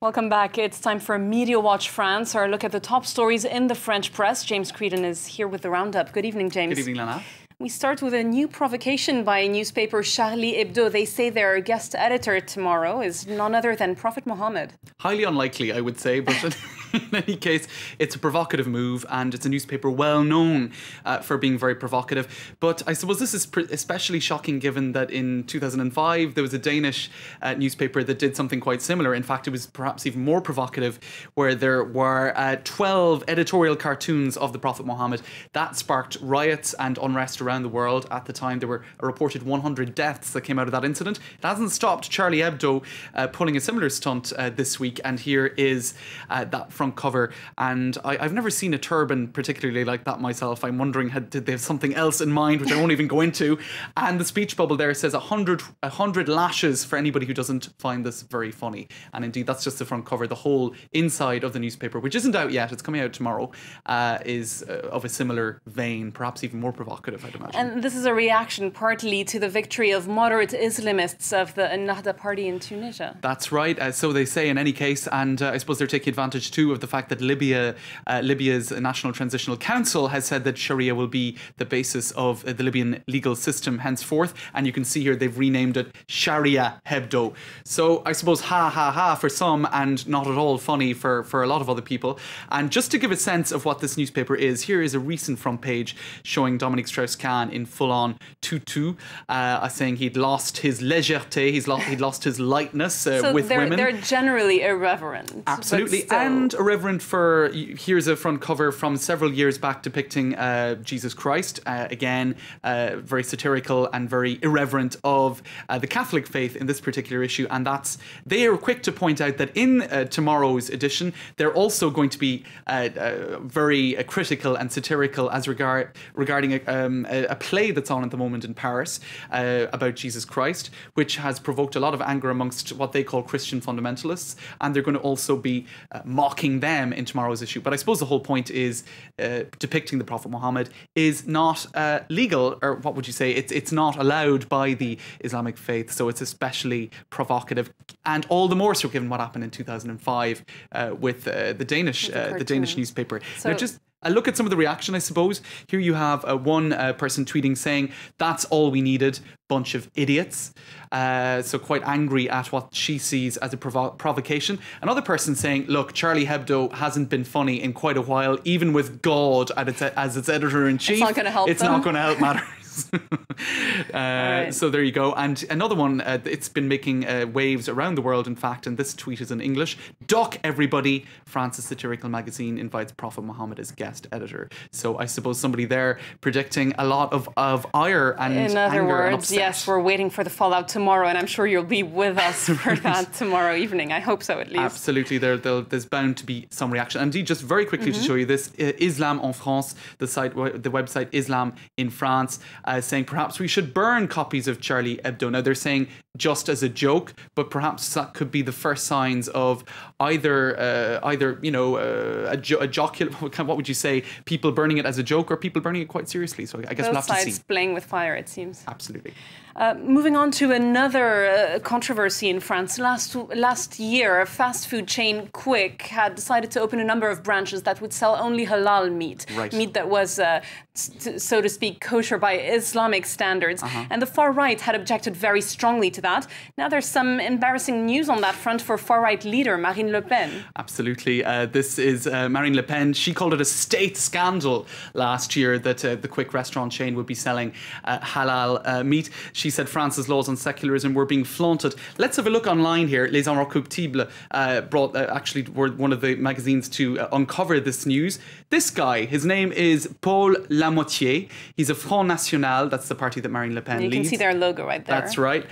Welcome back. It's time for Media Watch France, our look at the top stories in the French press. James Creedon is here with the roundup. Good evening, James. Good evening, Lana. We start with a new provocation by newspaper Charlie Hebdo. They say their guest editor tomorrow is none other than Prophet Muhammad. Highly unlikely, I would say, but in any case, it's a provocative move, and it's a newspaper well known for being very provocative. But I suppose this is especially shocking given that in 2005 there was a Danish newspaper that did something quite similar. In fact, it was perhaps even more provocative, where there were 12 editorial cartoons of the Prophet Muhammad. That sparked riots and unrest around the world. At the time, there were a reported 100 deaths that came out of that incident. It hasn't stopped Charlie Hebdo pulling a similar stunt this week, and here is that front cover. And I've never seen a turban particularly like that myself. I'm wondering, did they have something else in mind, which I won't even go into? And the speech bubble there says 100 lashes for anybody who doesn't find this very funny. And indeed, that's just the front cover. The whole inside of the newspaper, which isn't out yet, it's coming out tomorrow, is of a similar vein, perhaps even more provocative, I'd imagine. And this is a reaction partly to the victory of moderate Islamists of the Ennahda party in Tunisia. That's right, so they say in any case, and I suppose they're taking advantage too of the fact that Libya's National Transitional Council has said that Sharia will be the basis of the Libyan legal system henceforth, and you can see here they've renamed it Sharia Hebdo. So I suppose ha ha ha for some and not at all funny for a lot of other people. And just to give a sense of what this newspaper is, here is a recent front page showing Dominique Strauss-Kahn in full-on tutu, saying he'd lost his légèreté, he'd lost his lightness with women. They're generally irreverent. Absolutely, and irreverent for, here's a front cover from several years back depicting Jesus Christ, again, very satirical and very irreverent of the Catholic faith in this particular issue, and they are quick to point out that in tomorrow's edition, they're also going to be very critical and satirical as regarding a play that's on at the moment in Paris about Jesus Christ, which has provoked a lot of anger amongst what they call Christian fundamentalists, and they're going to also be mocking them in tomorrow's issue. But I suppose the whole point is depicting the Prophet Muhammad is not legal, or what would you say? It's not allowed by the Islamic faith, so it's especially provocative, and all the more so given what happened in 2005 with the Danish newspaper. So, now, just a look at some of the reaction, I suppose. Here you have one person tweeting saying, "That's all we needed, bunch of idiots." So quite angry at what she sees as a provocation. Another person saying, "Look, Charlie Hebdo hasn't been funny in quite a while, even with God as its editor-in-chief. It's not going to help. It's not going to help matters." Right. So there you go. And another one, it's been making waves around the world, in fact, and this tweet is in English. "Duck everybody. France's satirical magazine invites Prophet Muhammad as guest editor." So I suppose somebody there predicting a lot of ire and anger. In other words, and upset. yes, we're waiting for the fallout tomorrow, and I'm sure you'll be with us for that tomorrow evening. I hope so, at least. Absolutely. There's bound to be some reaction. And indeed, just very quickly to show you this, Islam en France, the website Islam in France, saying perhaps we should burn copies of Charlie Hebdo. Now, they're saying just as a joke, but perhaps that could be the first signs of either a jocular, what would you say, people burning it as a joke or people burning it quite seriously. So I guess we'll have to see. Both sides playing with fire, it seems. Absolutely. Moving on to another controversy in France. Last year, a fast food chain, Quick, had decided to open a number of branches that would sell only halal meat. Right. Meat that was, so to speak, kosher by Islamic standards. And the far right had objected very strongly to that. Now there's some embarrassing news on that front for far-right leader Marine Le Pen. Absolutely. This is Marine Le Pen. She called it a state scandal last year that the Quick restaurant chain would be selling halal meat. She said France's laws on secularism were being flaunted. Let's have a look online here. Les Inrecuptibles actually were one of the magazines to uncover this news. This guy, his name is Paul Lamotier. He's a Front National. That's the party that Marine Le Pen leads. You can see their logo right there. That's right.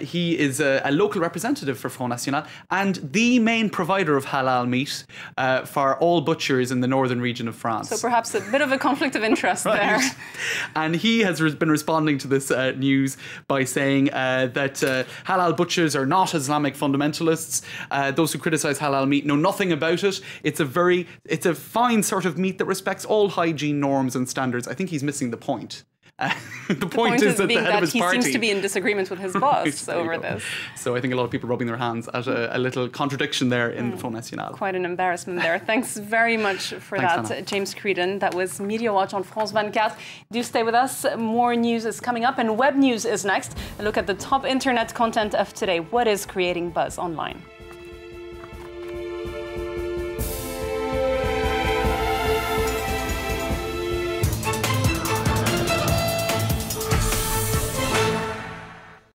He is a local representative for Front National and the main provider of halal meat for all butchers in the northern region of France. So perhaps a bit of a conflict of interest there. And he has been responding to this news by saying that halal butchers are not Islamic fundamentalists. Those who criticize halal meat know nothing about it. It's a fine sort of meat that respects all hygiene norms and standards. I think he's missing the point. The point is that the head of his party he seems to be in disagreement with his boss over this. So I think a lot of people rubbing their hands at a little contradiction there in the Front National. Quite an embarrassment there. Thanks very much for that, Hannah. James Creedon. That was Media Watch on France 24. Do stay with us. More news is coming up, and web news is next. A look at the top internet content of today. What is creating buzz online?